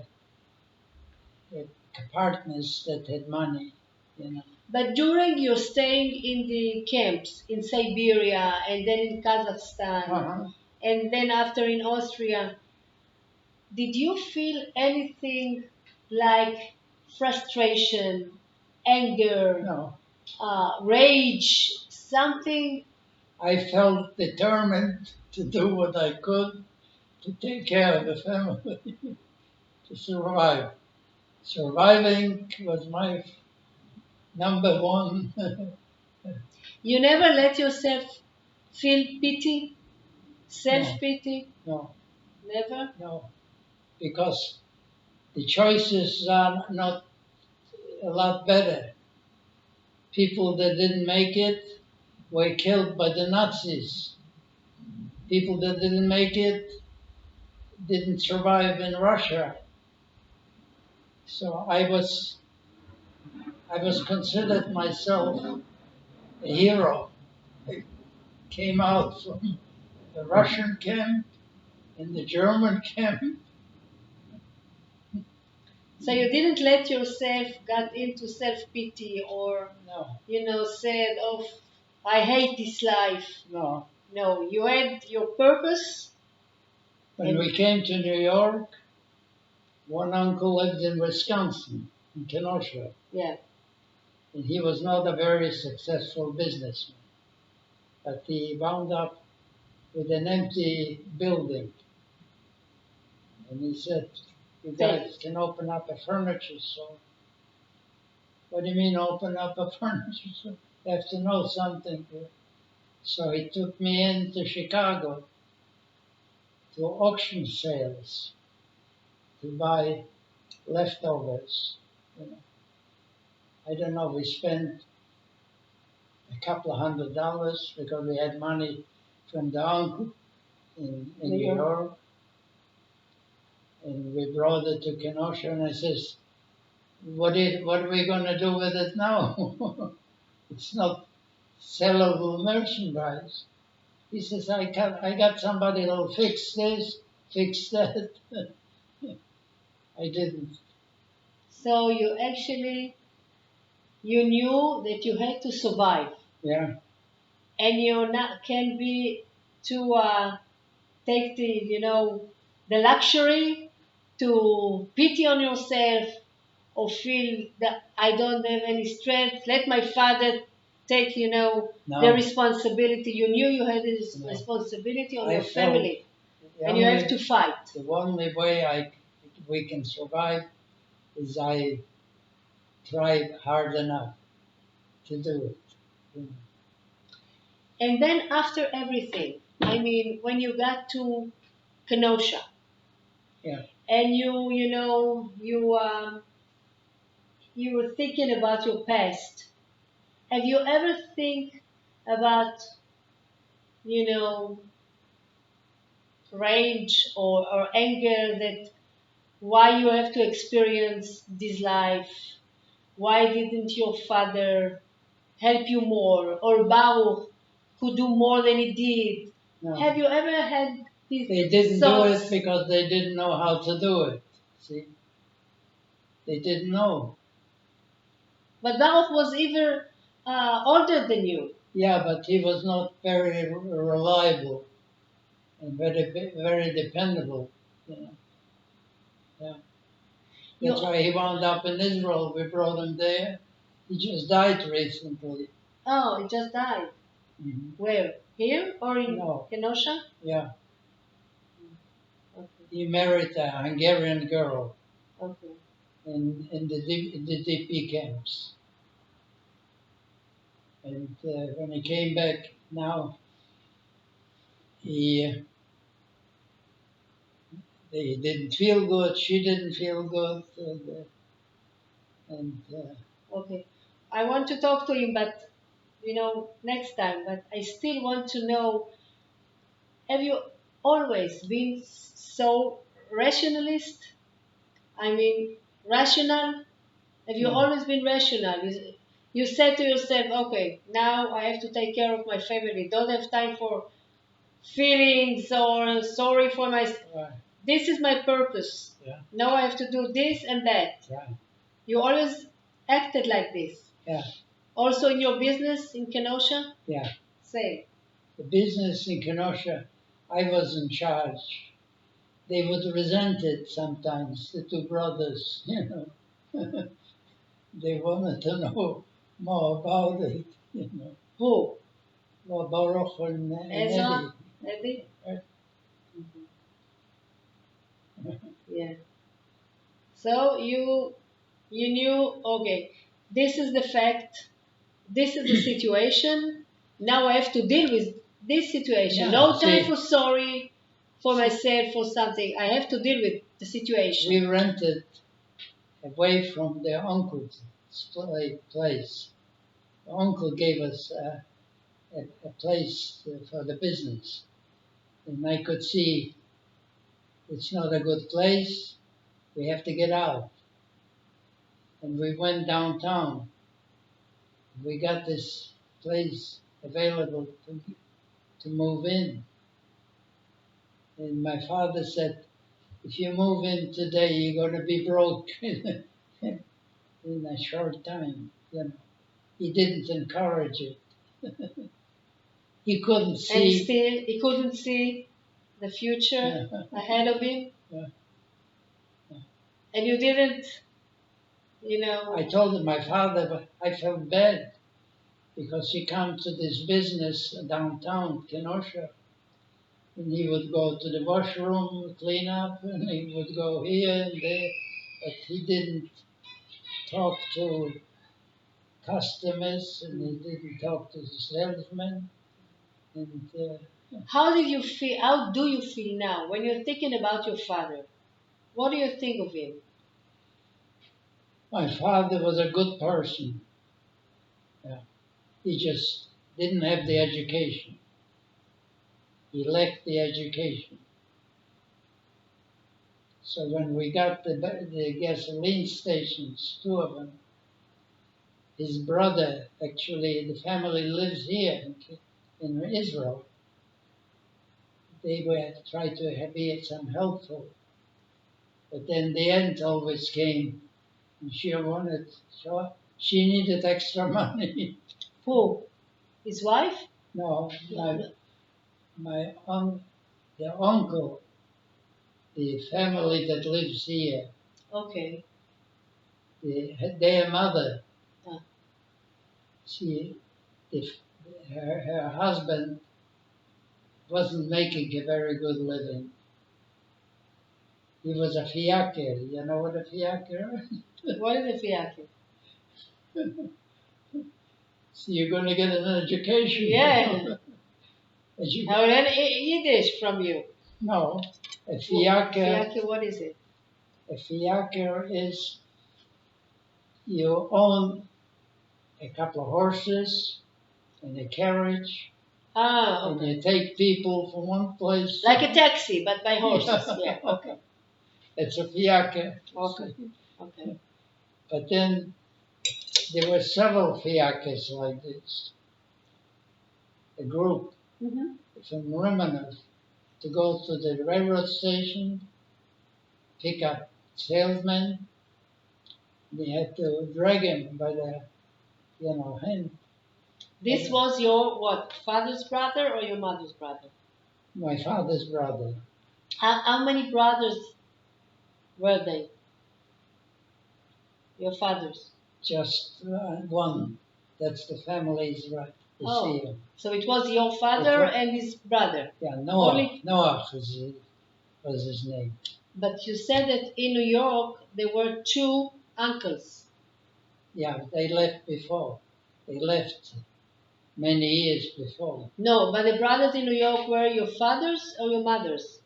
partners that had money, you know. But during your staying in the camps in Siberia and then in Kazakhstan Uh-huh. and then after in Austria, did you feel anything like frustration, anger, No, rage, something? I felt determined to do what I could to take care of the family, to survive. Surviving was my number one. You never let yourself feel pity, No, self-pity? no, Never? no, because the choices are not a lot better. People that didn't make it were killed by the Nazis. People that didn't make it didn't survive in Russia. So I was considered myself a hero. I came out from the Russian camp and the German camp. So you didn't let yourself get into self-pity or, No, you know, said, oh, I hate this life. no. No, you had your purpose. When And we came to New York, one uncle lived in Wisconsin, in Kenosha, yeah, and he was not a very successful businessman. But he wound up with an empty building. And he said, you guys can open up a furniture store. What do you mean open up a furniture store? You have to know something. So he took me into Chicago to auction sales to buy leftovers. You know, I don't know, we spent a couple of $100 because we had money from the uncle in New York. And we brought it to Kenosha and I says, what are we going to do with it now? It's not sellable merchandise. He says, I got somebody who'll fix this, fix that. I didn't. so you actually, you knew that you had to survive. Yeah. And you not can be to take the, you know, the luxury to pity on yourself or feel that I don't have any strength. Let my father take, you know, the No. responsibility. You knew you had this No. responsibility on I your felt family, the and you have only- to fight. The only way we can survive is I tried hard enough to do it. You know. And then after everything, I mean, when you got to Kenosha, Yeah. and you know, you were thinking about your past. Have you ever think about, you know, rage or anger that why you have to experience this life? Why didn't your father help you more? Or Baruch could do more than he did? No. Have you ever had these They didn't do thoughts? it because they didn't know how to do it. See? They didn't know. But Baruch was even older than you. Yeah, but he was not very reliable and very dependable. You know. Yeah. That's You, why he wound up in Israel. We brought him there. He just died recently. oh, he just died. Hmm. Where? Here or in No. Kenosha? Yeah. Okay. He married a Hungarian girl. Okay. in the DP camps. And when he came back now, he didn't feel good. She didn't feel good, and Okay. I want to talk to him, but next time. But I still want to know: have you always been so rationalist? I mean, rational? Have you always been rational? You said to yourself, okay, now I have to take care of my family. Don't have time for feelings or sorry for my. right, This is my purpose. yeah, Now I have to do this and that. right, You always acted like this. yeah, Also in your business in Kenosha? yeah. Same. The business in Kenosha, I was in charge. They would resent it sometimes, the two brothers, They wanted to know more about it, Who? Well, Baruch and Ezra? Eddie. Eddie? Right. Yeah. So you knew, okay, this is the fact, this is the situation. Now I have to deal with this situation. Yeah, No time see, for sorry for myself for something. I have to deal with the situation. we rented away from their uncle's place. The uncle gave us a place for the business. And I could see it's not a good place. We have to get out. And we went downtown. We got this place available to move in. And my father said, if you move in today, you're going to be broke in a short time. He didn't encourage it. He couldn't And see. still, he couldn't see the future ahead of him. Yeah. And you didn't, I told him, my father, but I felt bad because he come to this business downtown, Kenosha, and he would go to the washroom, clean up, and he would go here and there, but he didn't talk to customers and he didn't talk to the salesmen. And how did you feel? How do you feel now when you're thinking about your father? What do you think of him? my father was a good person. Yeah. He just didn't have the education. He lacked the education. So when we got the gasoline stations, two of them, his brother, actually, the family lives here in Israel. They were trying to be some helpful. But then the end always came. And she needed extra money. Who? His wife? No, the uncle, the family that lives here, Okay. their mother, Ah. if her husband wasn't making a very good living. He was a fiaker. You know what a fiaker is? What is a fiaker? So you're going to get an education. Yeah. You I learn Yiddish from you. No, a fiaker. Fiaker, what is it? A fiaker is you own a couple of horses and a carriage, Ah, and okay. you take people from one place. Like a taxi, but by horses. Yeah. Okay. It's a fiaker. Okay. Okay. But then there were several fiakers like this. A group Mm-hmm. from Romanov to go to the railroad station, pick up salesmen. They had to drag him by the, hand. This was your what? Father's brother or your mother's brother? My father's brother. How many brothers were they? Your father's. Just one. That's the family's right. Oh, so it was your father and his brother. Yeah, Noah. Only. Noah was his name. But you said that in New York there were two uncles. Yeah, they left before. They left many years before. No, but the brothers in New York were your fathers or your mothers?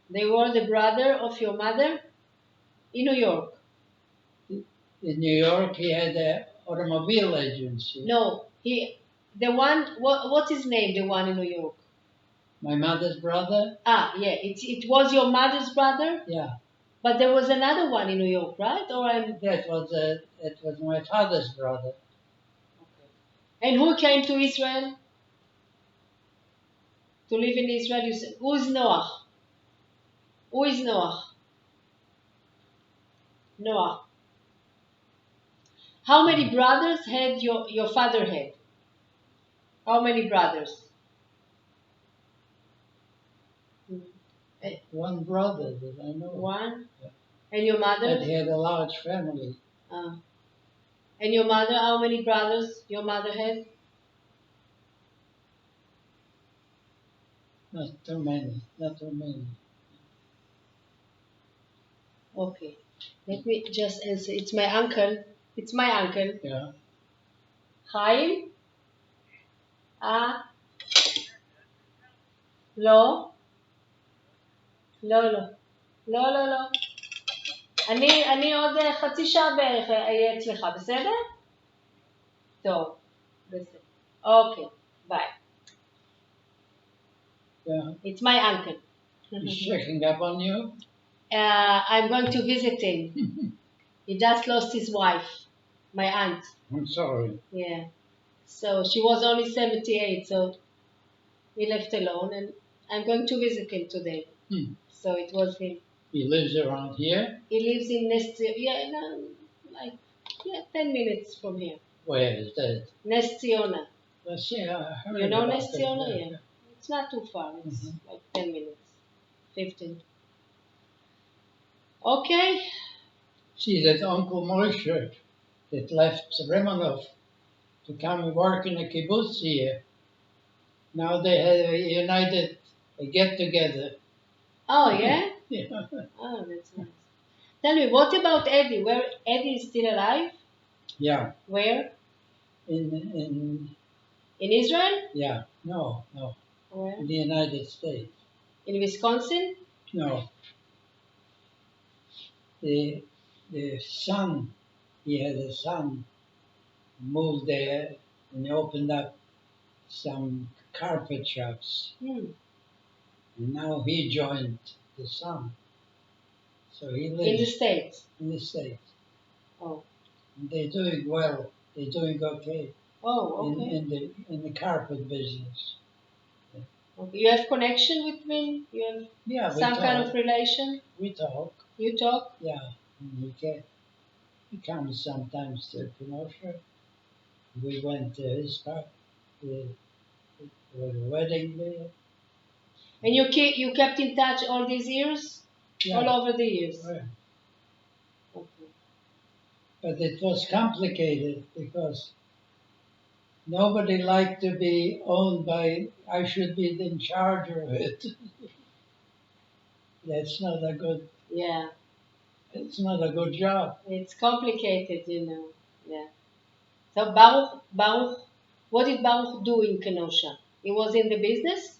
They were the brother of your mother in New York. In New York, he had an automobile agency. No, what's his name? The one in New York. My mother's brother? Ah, yeah, it was your mother's brother, Yeah. but there was another one in New York, right? Or I'm. That was my father's brother. And who came to Israel? To live in Israel? You said, who is Noah? Who is Noah? Noah. How many brothers had your father had? How many brothers? One brother that I know. One. Yeah. And your mother? But he had a large family. And your mother, how many brothers your mother had? Not too many. Not too many. Okay. Let me just answer. It's my uncle. It's my uncle. Yeah. Chaim? Ah? לא? לא, לא. לא, לא, לא. אני עוד חצי שעה בערך אהיה אצלך, בסדר? טוב. בסדר. אוקיי. ביי. Yeah. It's my uncle. He's checking up on you? I'm going to visit him. He just lost his wife, my aunt. I'm sorry. Yeah. So she was only 78, so he left alone, and I'm going to visit him today. So it was him. He lives around here? He lives in Nest, 10 minutes from here. Where is that? Nest Ziona. Let's see, I heard You know about Nest that, Ziona? Yeah. It's not too far. It's Mhm. like 10 minutes, 15. Okay. See, that Uncle Moshe that left Remanov to come and work in a kibbutz here. Now they had a get-together. Oh, yeah? Yeah. Oh, that's nice. Tell me, what about Eddie? Where Eddie is still alive? Yeah. Where? In In Israel? yeah. No. Where? In the United States. In Wisconsin? No. The son, he had a son, moved there and opened up some carpet shops. Hmm. And now he joined the son. So he In lives the States? in the States. Oh. And they're doing well. They're doing okay Oh, okay. in the carpet business. Okay. You have connection with him? You have Yeah, we some talk. kind of relation? We talk. You talk? Yeah. And he comes sometimes to Kenosha. We went to his part. The wedding there. And you kept in touch all these years? Yeah. All over the years? Yeah. Okay. But it was complicated because nobody liked to be owned by, I should be in charge of it. That's not a good, Yeah. it's not a good job. It's complicated, you know. Yeah. So Baruch, what did Baruch do in Kenosha? He was in the business?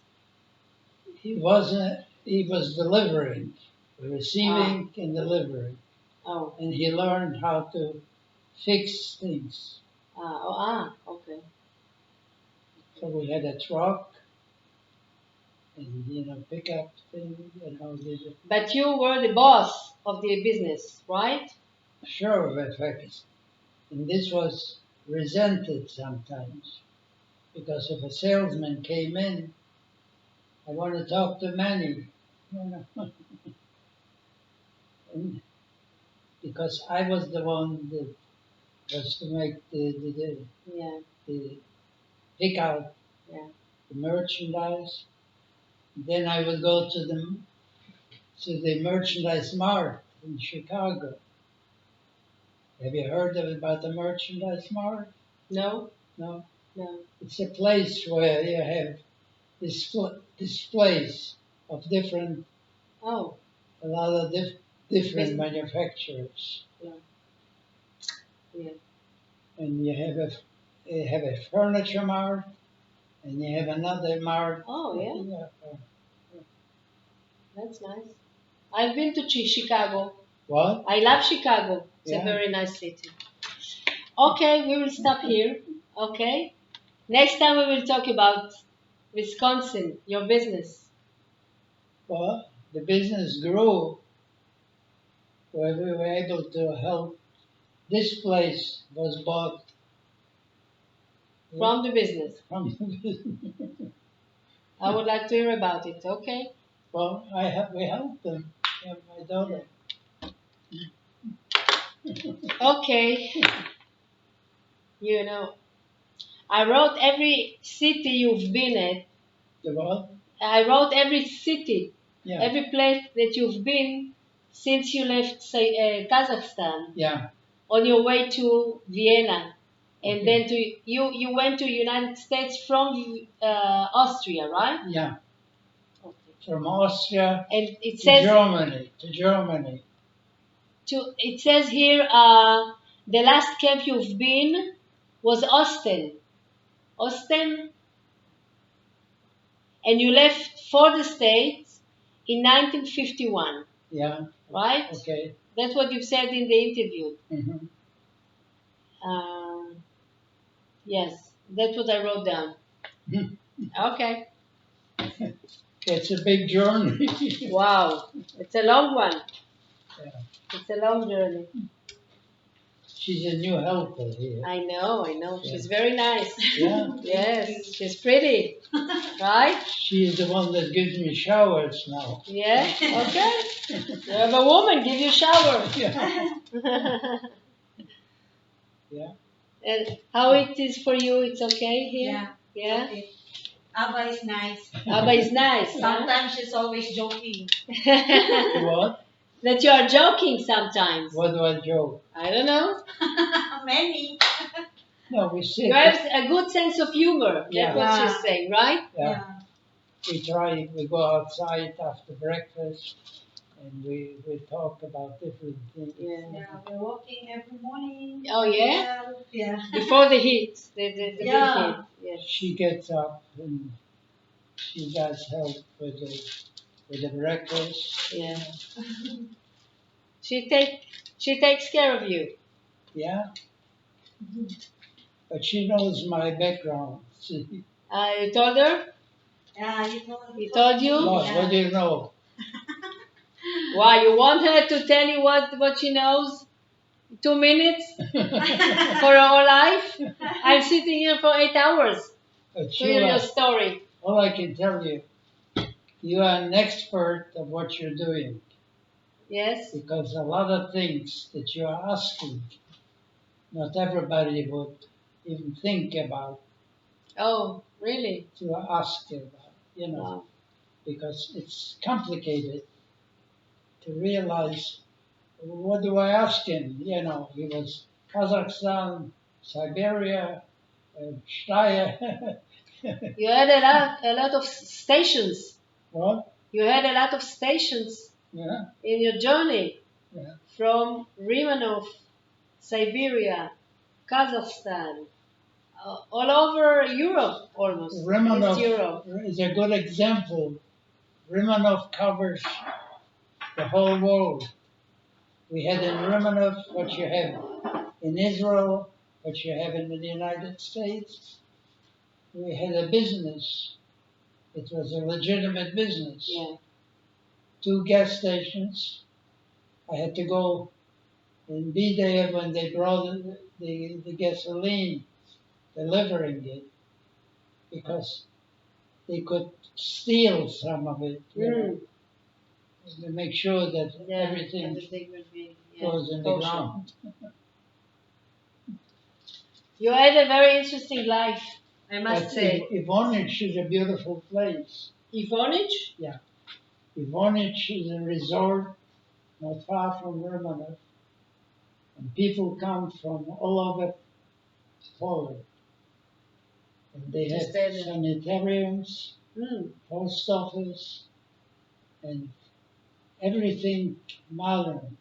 He was delivering, receiving and delivering. Oh. And he learned how to fix things. Okay. So we had a truck and, pick up things and all this. But you were the boss of the business, right? Sure, in fact. And this was resented sometimes. Because if a salesman came in, I want to talk to Manny. And because I was the one that was to make the pick out the merchandise. Then I would go to the merchandise mart in Chicago. Have you heard about the merchandise mart? No. No. No. It's a place where you have displays of different Oh, A lot of different Business. manufacturers. yeah. Yeah. And you have a furniture mart, and you have another mart. Oh, yeah. Yeah. That's nice. I've been to Chicago. What? I love Chicago. It's a Yeah. very nice city. Okay, we will stop here. Okay. Next time we will talk about Wisconsin, your business. Well, the business grew where we were able to help. This place was bought From the business. from the business. I would like to hear about it. Okay. Well, we helped them. Yeah, my daughter. Okay. You know, I wrote every city you've been at. The what? I wrote every city, Yeah. every place that you've been since you left, say, Kazakhstan, Yeah. on your way to Vienna, and Okay. then you went to United States from Austria, right? Yeah. Okay. From Austria And it to says Germany. To Germany. it says here the last camp you've been was Austin. Austin, and you left for the States in 1951, Yeah. right? Okay. That's what you said in the interview. Hmm. Um, yes, that's what I wrote down. Okay. It's a big journey. Wow, it's a long one. Yeah. It's a long journey. She's a new helper here. I know. Yeah. She's very nice. Yeah. Yes, she's pretty, right? She is the one that gives me showers now. Yeah. Okay. You have a woman give you shower. Yeah. Yeah. And how it is for you? It's okay here. Yeah. Yeah. Okay. Abba is nice. Abba is nice. Huh? Sometimes she's always joking. What? That you are joking sometimes. What do I joke? I don't know. Many. No, we sit. You have a good sense of humor. Yeah. That's what she's saying, right? Yeah. We go outside after breakfast and we talk about different things. Yeah. Yeah, we're walking every morning. Oh yeah. Yeah. Before the heat, the big Yeah. heat. Yes. She gets up and she does help with the breakfast. Yeah. She takes care of you. Yeah. But she knows my background. See? You told her? Yeah, you know. He told you? What do you know? Why, you want her to tell you what she knows? 2 minutes for her whole life? I'm sitting here for 8 hours But to hear your story. all I can tell you, you are an expert of what you're doing. Yes? Because a lot of things that you are asking, not everybody would even think about Oh, really? to ask about, Wow. because it's complicated to realize, what do I ask him? He was Kazakhstan, Siberia, Steyr. You had a lot of stations. What? You had a lot of stations Yeah, in your journey yeah. from Romanov, Siberia, Kazakhstan, all over Europe almost. East Romanov Europe. is a good example. Romanov covers the whole world. We had in Romanov what you have in Israel, what you have in the United States. We had a business. It was a legitimate business. Yeah. 2 gas stations. I had to go and be there when they brought the gasoline, delivering it, because they could steal some of it, to make sure that everything will be, goes in the kosher. ground. You had a very interesting life, I must But say. Ivonich is a beautiful place. Ivonich? Yeah. Ivonich is a resort not far from Romanov. And people come from all over Poland. And they To have stay there. sanitariums, Mm. post office, and everything modern.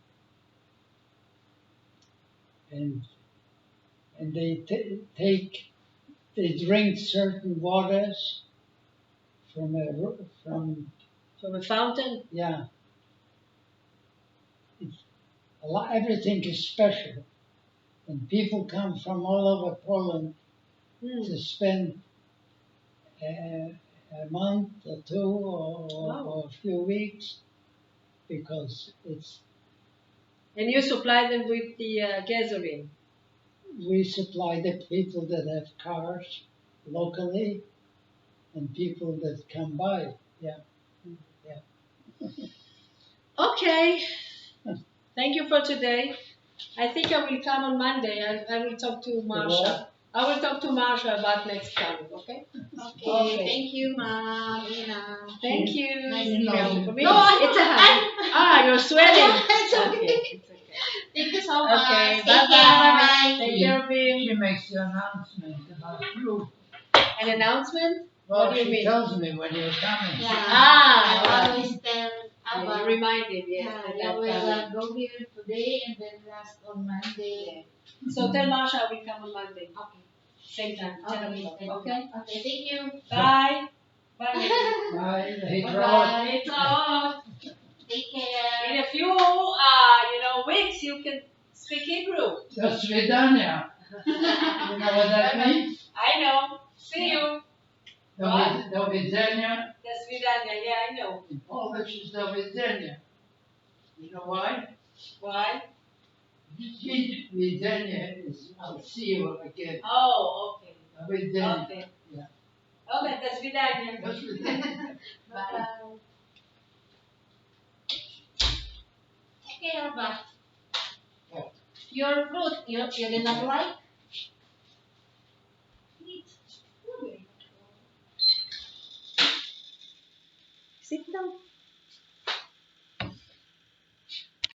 And they drink certain waters from From a fountain? yeah. It's everything is special, and people come from all over Poland to spend a month or two or a few weeks because it's And you supply them with the gasoline? we supply the people that have cars locally and people that come by. Yeah. Okay. Thank you for today. I think I will come on Monday. I will talk to Marsha. I will talk to Marsha about next coming, okay? Okay. Thank you, Mom. Ina. Thank you. Nice You know, meeting you. For me, No, it's a hug. You're sweating. It's okay. It's okay. Thank you so much. Okay, Take bye-bye. care. Bye-bye. Take care of him. she makes the announcement about you. An announcement? Well, What do you she mean? tells me when you're coming. Yeah. Ah, I always tell You about remind him, yes. yeah, that you I'm will coming. go here today and then last on Monday. So tell Marsha I will come on Monday. Okay. Same time, 10 Okay. o'clock. Thank you. Okay? Okay. Thank you. Bye. Bye. Bye. Bye-bye. It's all. Take care. In a few, weeks, you can speak Hebrew. До свидания. You know what that means? I know. See you. Do widzenia. До свидания. Yeah, I know. In Polish is do widzenia. You know why? Why? Widzenia is I'll see you again. Oh, okay. Do widzenia. Okay. Yeah. Okay, до свидания. Do widzenia. Bye. Okay, Alba. What? Your fruit, you did not like? Sit down.